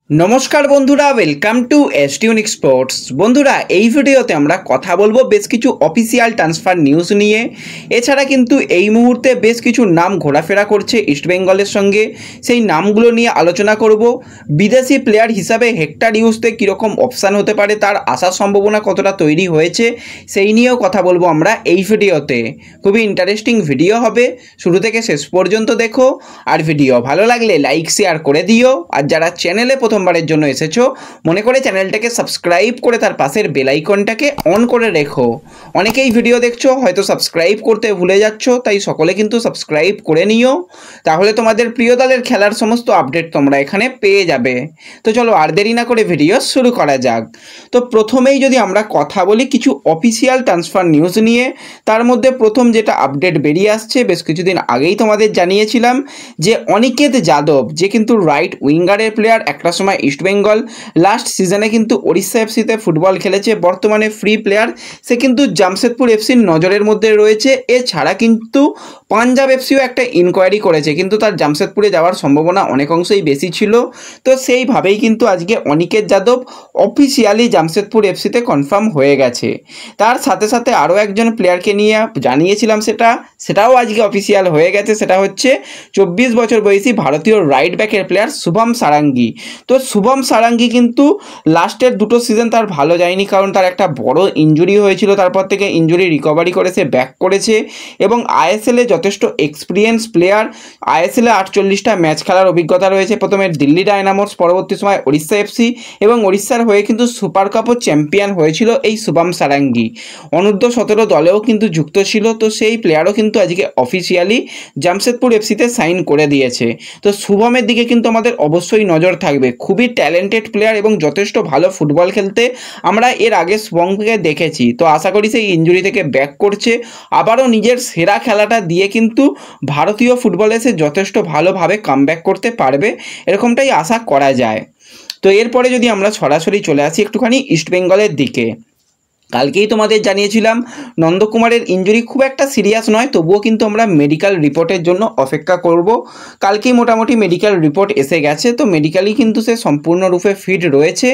नमस्कार बंधुरा welcome to एसटीयूनिक sports बंधुरा এই ভিডিওতে আমরা কথা বলবো বেশ কিছু অফিসিয়াল ট্রান্সফার নিউজ নিয়ে। এছাড়া কিন্তু এই মুহূর্তে বেশ কিছু নাম ঘোরাফেরা করছে ইস্টবেঙ্গলের সঙ্গে, সেই নামগুলো নিয়ে আলোচনা করব। বিদেশি প্লেয়ার হিসাবে হেক্টর ইউসতে কীরকম অপশান হতে পারে, তার আসার সম্ভাবনা কতটা তৈরি হয়েছে, সেই নিয়েও কথা বলবো আমরা এই ভিডিওতে। খুবই ইন্টারেস্টিং ভিডিও হবে, শুরু থেকে শেষ পর্যন্ত দেখো। আর ভিডিও ভালো লাগলে লাইক শেয়ার করে দিও। আর যারা চ্যানেলে প্রথমবারের জন্য এসেছো মনে করে চ্যানেলটাকে সাবস্ক্রাইব করে তার পাশের বেল আইকনটাকে অন করে রেখো। অনেকেই ভিডিও দেখছো হয়তো সাবস্ক্রাইব করতে ভুলে যাচ্ছ, তাই সকলে কিন্তু সাবস্ক্রাইব করে নিও, তাহলে তোমাদের প্রিয় দলের খেলার সমস্ত আপডেট তোমরা এখানে পেয়ে যাবে। তো চলো আর দেরি না করে ভিডিও শুরু করা যাক। তো প্রথমেই যদি আমরা কথা বলি কিছু অফিসিয়াল ট্রান্সফার নিউজ নিয়ে, তার মধ্যে প্রথম যেটা আপডেট বেরিয়ে আসছে, বেশ কিছুদিন আগেই তোমাদের জানিয়েছিলাম যে অনিকেত যাদব, যে কিন্তু রাইট উইঙ্গারের প্লেয়ার, একটা সময় ইস্টবেঙ্গল লাস্ট সিজনে কিন্তু ওড়িশা এফসিতে ফুটবল খেলেছে, বর্তমানে ফ্রি প্লেয়ার, সে কিন্তু জামশেদপুর এফসির নজরের মধ্যে রয়েছে। এছাড়া কিন্তু পাঞ্জাব এফসিও একটা ইনকোয়ারি করেছে, কিন্তু তার জামশেদপুরে যাওয়ার সম্ভাবনা অনেক অংশেই বেশি ছিল। তো সেইভাবেই কিন্তু আজকে অনিকেত যাদব অফিসিয়ালি জামশেদপুর এফসিতে কনফার্ম হয়ে গেছে। তার সাথে সাথে আরও একজন প্লেয়ারকে নিয়ে জানিয়েছিলাম, সেটাও আজকে অফিসিয়াল হয়ে গেছে। সেটা হচ্ছে 24 বছর বয়সী ভারতীয় রাইট ব্যাকের প্লেয়ার শুভম সারাঙ্গি। তো শুভম সারাঙ্গি কিন্তু লাস্টের দুটো সিজন তার ভালো যায়নি, কারণ তার একটা বড় ইনজুরি হয়েছিল, তারপর থেকে ইনজুরি রিকভারি করে সে ব্যাক করেছে এবং আইএসএলে যথেষ্ট এক্সপিরিয়েন্স প্লেয়ার। আইএসএলে 48টা ম্যাচ খেলার অভিজ্ঞতা রয়েছে, প্রথমে দিল্লি ডায়নামোস, পরবর্তী সময় ওড়িশা এফসি এবং ওড়িশার হয়ে কিন্তু সুপার কাপও চ্যাম্পিয়ন হয়েছিল এই শুভম সারাঙ্গি। অনূর্ধ্ব 17 দলেও কিন্তু যুক্ত ছিল। তো সেই প্লেয়ারও কিন্তু আজকে অফিসিয়ালি জামশেদপুর এফসিতে সাইন করে দিয়েছে। তো শুভমের দিকে কিন্তু আমাদের অবশ্যই নজর থাকবে, খুবই ট্যালেন্টেড প্লেয়ার এবং যথেষ্ট ভালো ফুটবল খেলতে আমরা এর আগে শুভমকে দেখেছি। তো আশা করি সেই ইনজুরি থেকে ব্যাক করছে, আবারও নিজের সেরা খেলাটা দিয়ে কিন্তু ভারতীয় ফুটবলে সে যথেষ্ট ভালোভাবে কামব্যাক করতে পারবে, এরকমটাই আশা করা যায়। তো এরপরে যদি আমরা সরাসরি চলে আসি একটুখানি ইস্টবেঙ্গলের দিকে, কালকেই তোমাদের জানিয়েছিলাম নন্দকুমারের ইনজুরি খুব একটা সিরিয়াস নয়, তবুও কিন্তু আমরা মেডিকেল রিপোর্টের জন্য অপেক্ষা করব। কালকেই মোটামুটি মেডিকেল রিপোর্ট এসে গেছে, তো মেডিকেলি কিন্তু সে সম্পূর্ণরূপে ফিট রয়েছে।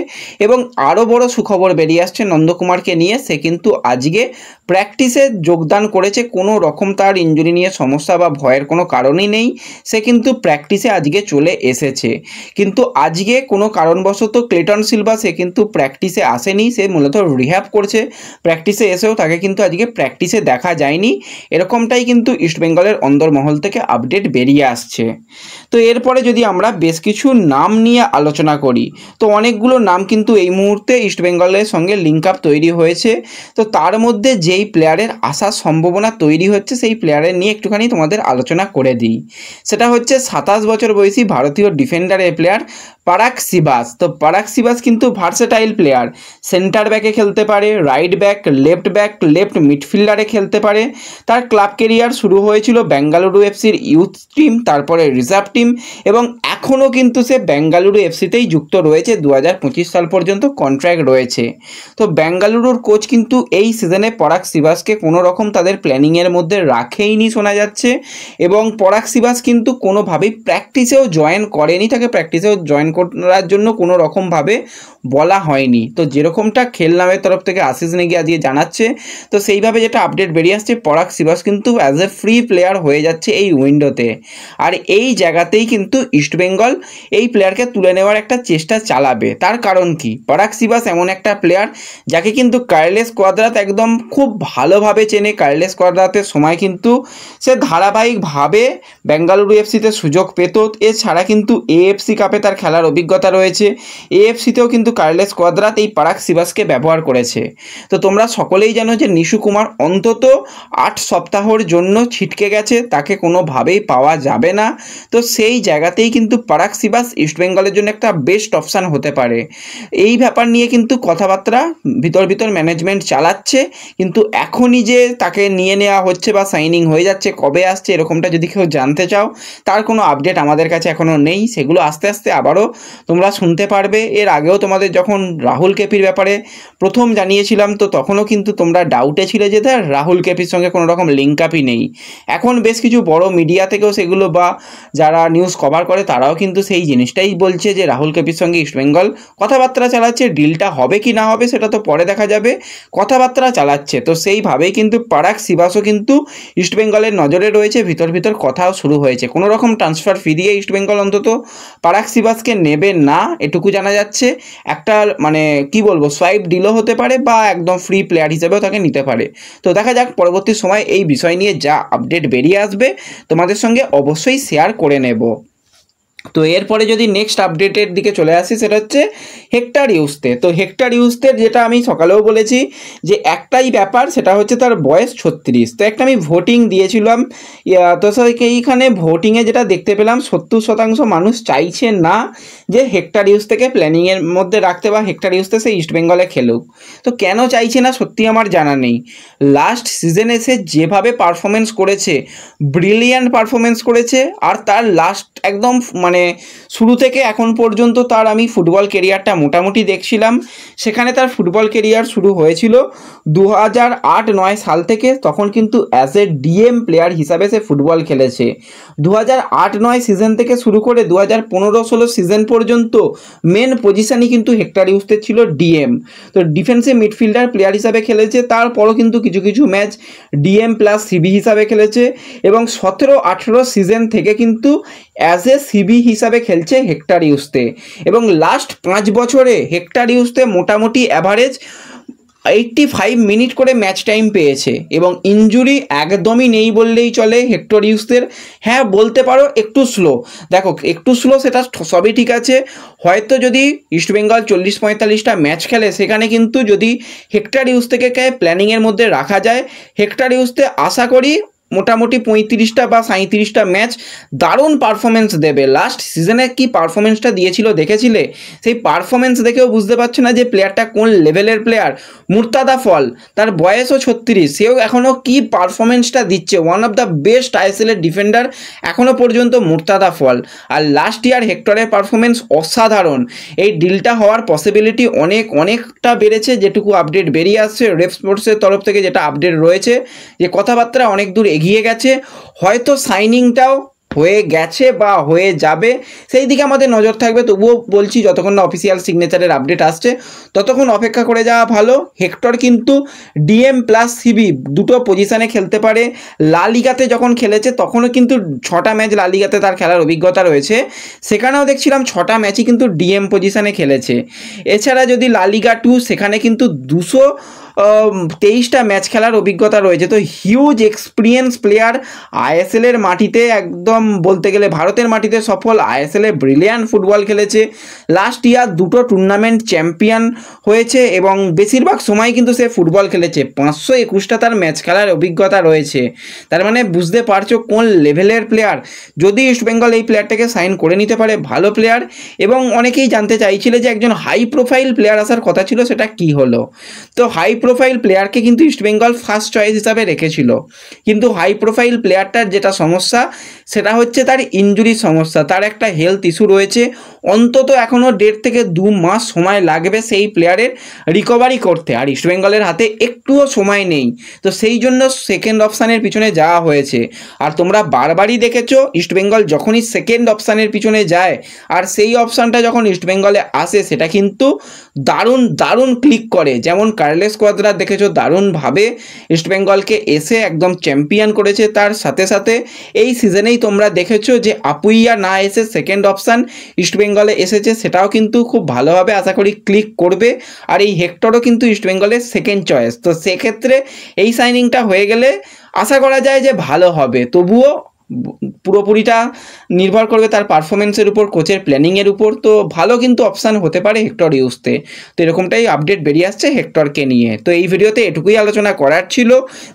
এবং আরও বড় সুখবর বেরিয়ে আসছে নন্দকুমারকে নিয়ে, সে কিন্তু আজকে প্র্যাকটিসে যোগদান করেছে, কোনো রকম তার ইনজুরি নিয়ে সমস্যা বা ভয়ের কোনো কারণই নেই, সে কিন্তু প্র্যাকটিসে আজকে চলে এসেছে। কিন্তু আজকে কোনো কারণবশত ক্লেটন সিলভা সে কিন্তু প্র্যাকটিসে আসেনি, সে মূলত রিহ্যাব করছে। প্র্যাকটিসে এসেও তাকে কিন্তু আজকে প্র্যাকটিসে দেখা যায়নি, এরকমটাই কিন্তু ইস্টবেঙ্গলের অন্দরমহল থেকে আপডেট বেরিয়ে আসছে। তো এরপরে যদি আমরা বেশ কিছু নাম নিয়ে আলোচনা করি, তো অনেকগুলো নাম কিন্তু এই মুহূর্তে ইস্টবেঙ্গলের সঙ্গে লিঙ্ক আপ তৈরি হয়েছে। তো তার মধ্যে যেই প্লেয়ারের আসার সম্ভাবনা তৈরি হচ্ছে সেই প্লেয়ারের নিয়ে একটুখানি তোমাদের আলোচনা করে দিই। সেটা হচ্ছে 27 বছর বয়সী ভারতীয় ডিফেন্ডারের প্লেয়ার পারাগ সিবাস। তো পারাগ সিবাস কিন্তু ভার্সেটাইল প্লেয়ার, সেন্টার ব্যাকে খেলতে পারে, রাইট ব্যাক, লেফট মিডফিল্ডারে খেলতে পারে। তার ক্লাব কেরিয়ার শুরু হয়েছিল বেঙ্গালুরু এফসির ইউথ টিম, তারপরে রিজার্ভ টিম, এবং এখনও কিন্তু সে বেঙ্গালুরু এফসিতেই যুক্ত রয়েছে, 2025 সাল পর্যন্ত কন্ট্রাক্ট রয়েছে। তো বেঙ্গালুরুর কোচ কিন্তু এই সিজনে পরাগ সিবাসকে কোনো রকম তাদের প্ল্যানিংয়ের মধ্যে রাখেইনি শোনা যাচ্ছে, এবং পরাগ সিবাস কিন্তু কোনোভাবেই প্র্যাকটিসেও জয়েন করেনি, তাকে প্র্যাকটিসেও জয়েন করার জন্য কোনো রকমভাবে বলা হয়নি। তো যেরকমটা খেল নামের তরফ থেকে আশিস নেগি আজকে জানাচ্ছে, তো সেইভাবে যেটা আপডেট বেরিয়ে আসছে, পরাগ সিবাস কিন্তু অ্যাজ এ ফ্রি প্লেয়ার হয়ে যাচ্ছে এই উইন্ডোতে। আর এই জায়গাতেই কিন্তু ইস্টবেঙ্গল এই প্লেয়ারকে তুলে নেওয়ার একটা চেষ্টা চালাবে। তার কারণ কি, পরাগ সিবাস এমন একটা প্লেয়ার যাকে কিন্তু কার্লেস কোয়াদ্রাত একদম খুব ভালোভাবে চেনে। কার্লেস কোয়াদ্রাতের সময় কিন্তু সে ধারাবাহিকভাবে বেঙ্গালুরু এফসিতে সুযোগ পেত। এছাড়া কিন্তু এএফসি কাপে তার খেলার অভিজ্ঞতা রয়েছে, এএফসিতেও কিন্তু কার্লেস কোয়াদ্রাত এই পারাগ সিবাসকে ব্যবহার করেছে। তো তোমরা সকলেই জানো যে নিশু কুমার অন্তত 8 সপ্তাহের জন্য ছিটকে গেছে, তাকে কোনোভাবেই পাওয়া যাবে না। তো সেই জায়গাতেই কিন্তু পারাগ সিবাস ইস্টবেঙ্গলের জন্য একটা বেস্ট অপশান হতে পারে। এই ব্যাপার নিয়ে কিন্তু কথাবার্তা ভিতর ম্যানেজমেন্ট চালাচ্ছে, কিন্তু এখনই যে তাকে নিয়ে নেওয়া হচ্ছে বা সাইনিং হয়ে যাচ্ছে, কবে আসছে এরকমটা যদি কেউ জানতে চাও, তার কোনো আপডেট আমাদের কাছে এখনও নেই। সেগুলো আস্তে আস্তে আবারও তোমরা শুনতে পারবে। এর আগেও তোমাদের যখন রাহুল কেপির ব্যাপারে প্রথম জানিয়েছিলাম, তো তখনও কিন্তু তোমরা ডাউটে ছিলে যে রাহুল কেপির সঙ্গে কোনো রকম লিঙ্ক আপই নেই। এখন বেশ কিছু বড় মিডিয়া থেকেও সেগুলো বা যারা নিউজ কভার করে তারাও কিন্তু সেই জিনিসটাই বলছে যে রাহুল কেপির সঙ্গে ইস্টবেঙ্গল কথাবার্তা চালাচ্ছে। ডিলটা হবে কি না হবে সেটা তো পরে দেখা যাবে, কথাবার্তা চালাচ্ছে। তো সেইভাবেই কিন্তু পারাগ সিবাসও কিন্তু ইস্টবেঙ্গলের নজরে রয়েছে, ভিতর কথাও শুরু হয়েছে। কোনো রকম ট্রান্সফার ফি দিয়ে ইস্টবেঙ্গল অন্তত পারাগ সিবাসকে নেবে না, এটুকু জানা যাচ্ছে। একটা মানে কি বলবো, সোয়াইপ ডিলও হতে পারে বা একদম ফ্রি প্লেয়ার হিসেবেও তাকে নিতে পারে। তো দেখা যাক পরবর্তী সময় এই বিষয় নিয়ে যা আপডেট বেরিয়ে আসবে তোমাদের সঙ্গে অবশ্যই শেয়ার করে নেব। তো এরপরে যদি নেক্সট আপডেটের দিকে চলে আসি, সেটা হচ্ছে হেক্টর ইউস্তে। তো হেক্টর ইউস্তের যেটা আমি সকালেও বলেছি যে একটাই ব্যাপার, সেটা হচ্ছে তার বয়স 36। তো একটা আমি ভোটিং দিয়েছিলাম, তো এইখানে ভোটিংয়ে যেটা দেখতে পেলাম 70% মানুষ চাইছে না যে হেক্টর ইউস্তেকে প্ল্যানিংয়ের মধ্যে রাখতে বা হেক্টর ইউস্তে সে ইস্টবেঙ্গলে খেলুক। তো কেন চাইছে না সত্যি আমার জানা নেই। লাস্ট সিজনে এসে যেভাবে পারফরমেন্স করেছে, ব্রিলিয়ান্ট পারফরমেন্স করেছে। আর তার লাস্ট একদম মানে শুরু থেকে এখন পর্যন্ত তার আমি ফুটবল কেরিয়ারটা মোটামুটি দেখছিলাম। সেখানে তার ফুটবল কেরিয়ার শুরু হয়েছিল 2008-9 সাল থেকে। তখন কিন্তু অ্যাজ এ ডিএম প্লেয়ার হিসাবে সে ফুটবল খেলেছে। 2008-9 সিজন থেকে শুরু করে 2015-16 সিজন পর্যন্ত মেন পজিশনই কিন্তু হেক্টর ইউস্তের ছিল ডিএম। তো ডিফেন্সিভ মিডফিল্ডার প্লেয়ার হিসাবে খেলেছে। তারপরও কিন্তু কিছু কিছু ম্যাচ ডিএম প্লাস সিবি হিসাবে খেলেছে এবং 17-18 সিজন থেকে কিন্তু অ্যাজ এ সিবি হিসাবে খেলছে হেক্টর ইউস্তে। এবং লাস্ট 5 বছরে হেক্টর ইউস্তে মোটামুটি অ্যাভারেজ 85 মিনিট করে ম্যাচ টাইম পেয়েছে এবং ইনজুরি একদমই নেই বললেই চলে হেক্টর ইউস্তের। হ্যাঁ বলতে পারো একটু স্লো, দেখো একটু স্লো সেটা সবই ঠিক আছে। হয়তো যদি ইস্টবেঙ্গল 40-45টা ম্যাচ খেলে, সেখানে কিন্তু যদি হেক্টর ইউস্তেকে প্ল্যানিংয়ের মধ্যে রাখা যায়, হেক্টর ইউস্তে আশা করি মোটামুটি 35টা বা 37টা ম্যাচ দারুণ পারফরমেন্স দেবে। লাস্ট সিজনে কি পারফরমেন্সটা দিয়েছিল দেখেছিলে? সেই পারফরমেন্স দেখেও বুঝতে পারছো না যে প্লেয়ারটা কোন লেভেলের প্লেয়ার। মুর্তাদা ফল, তার বয়সও 36, সেও এখনও কি পারফরমেন্সটা দিচ্ছে। ওয়ান অফ দ্য বেস্ট আইএসএলের ডিফেন্ডার এখনও পর্যন্ত মুর্তাদা ফল। আর লাস্ট ইয়ার হেক্টরের পারফরমেন্স অসাধারণ। এই ডিলটা হওয়ার পসিবিলিটি অনেকটা বেড়েছে, যেটুকু আপডেট বেরিয়ে আসছে রেফ স্পোর্টসের তরফ থেকে, যেটা আপডেট রয়েছে যে কথাবার্তা অনেক দূর এগিয়ে গেছে। হয়তো সাইনিংটাও হয়ে গেছে বা হয়ে যাবে, সেই দিকে আমাদের নজর থাকবে। তবুও বলছি যতক্ষণ না অফিসিয়াল সিগনেচারের আপডেট আসছে ততক্ষণ অপেক্ষা করে যাওয়া ভালো। হেক্টর কিন্তু ডিএম প্লাস সিবি দুটো পজিশানে খেলতে পারে। লা লিগাতে যখন খেলেছে তখনও কিন্তু 6টা ম্যাচ লা লিগাতে তার খেলার অভিজ্ঞতা রয়েছে, সেখানেও দেখছিলাম 6টা ম্যাচই কিন্তু ডিএম পজিশানে খেলেছে। এছাড়া যদি লা লিগা 2, সেখানে কিন্তু 223টা ম্যাচ খেলার অভিজ্ঞতা রয়েছে। তো হিউজ এক্সপিরিয়েন্স প্লেয়ার, আইএসএলের মাটিতে একদম বলতে গেলে ভারতের মাটিতে সফল, আইএসএলে ব্রিলিয়ান্ট ফুটবল খেলেছে। লাস্ট ইয়ার 2টো টুর্নামেন্ট চ্যাম্পিয়ন হয়েছে এবং বেশিরভাগ সময় কিন্তু সে ফুটবল খেলেছে। 521টা তার ম্যাচ খেলার অভিজ্ঞতা রয়েছে। তার মানে বুঝতে পারছো কোন লেভেলের প্লেয়ার। যদি ইস্টবেঙ্গল এই প্লেয়ারটাকে সাইন করে নিতে পারে, ভালো প্লেয়ার। এবং অনেকেই জানতে চাইছিল যে একজন হাই প্রোফাইল প্লেয়ার আসার কথা ছিল, সেটা কি হলো। তো হাই প্রোফাইল প্লেয়ারকে কিন্তু ইস্টবেঙ্গল ফার্স্ট চয়েস হিসাবে রেখেছিল, কিন্তু হাই প্রোফাইল প্লেয়ারটার যেটা সমস্যা সেটা হচ্ছে তার ইনজুরির সমস্যা। তার একটা হেলথ ইস্যু রয়েছে, অন্তত এখনও 1.5 থেকে 2 মাস সময় লাগবে সেই প্লেয়ারের রিকভারি করতে। আর ইস্টবেঙ্গলের হাতে একটুও সময় নেই, তো সেই জন্য সেকেন্ড অপশানের পিছনে যাওয়া হয়েছে। আর তোমরা বারবারই দেখেছো ইস্টবেঙ্গল যখনই সেকেন্ড অপশানের পিছনে যায় আর সেই অপশানটা যখন ইস্টবেঙ্গলে আসে, সেটা কিন্তু দারুণ ক্লিক করে। যেমন কার্লেস কোয়াদ্রা দেখেছো দারুণভাবে ইস্টবেঙ্গলকে এসে একদম চ্যাম্পিয়ন করেছে। তার সাথে সাথে এই সিজনেই তোমরা দেখেছো যে আপুইয়া না এসে সেকেন্ড অপশান ইস্টবেঙ্গলে এসেছে, সেটাও কিন্তু খুব ভালোভাবে আশা করি ক্লিক করবে। আর এই হেক্টরও কিন্তু ইস্টবেঙ্গলের সেকেন্ড চয়েস। তো সেক্ষেত্রে এই সাইনিংটা হয়ে গেলে আশা করা যায় যে ভালো হবে। তবুও পুরোপুরিটা নির্ভর করবে তার পারফরমেন্সের উপর, কোচের প্ল্যানিংয়ের উপর। তো ভালো কিন্তু অপশান হতে পারে হেক্টর ইউজতে। তো এরকমটাই আপডেট বেরিয়ে আসছে হেক্টরকে নিয়ে। তো এই ভিডিওতে এটুকুই আলোচনা করার ছিল।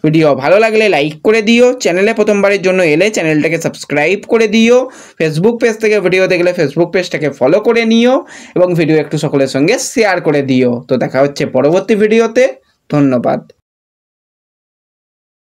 ভিডিও ভালো লাগলে লাইক করে দিও, চ্যানেলে প্রথমবারের জন্য এলে চ্যানেলটাকে সাবস্ক্রাইব করে দিও, ফেসবুক পেজ থেকে ভিডিও দেখলে ফেসবুক পেজটাকে ফলো করে নিও এবং ভিডিও একটু সকলের সঙ্গে শেয়ার করে দিও। তো দেখা হচ্ছে পরবর্তী ভিডিওতে। ধন্যবাদ।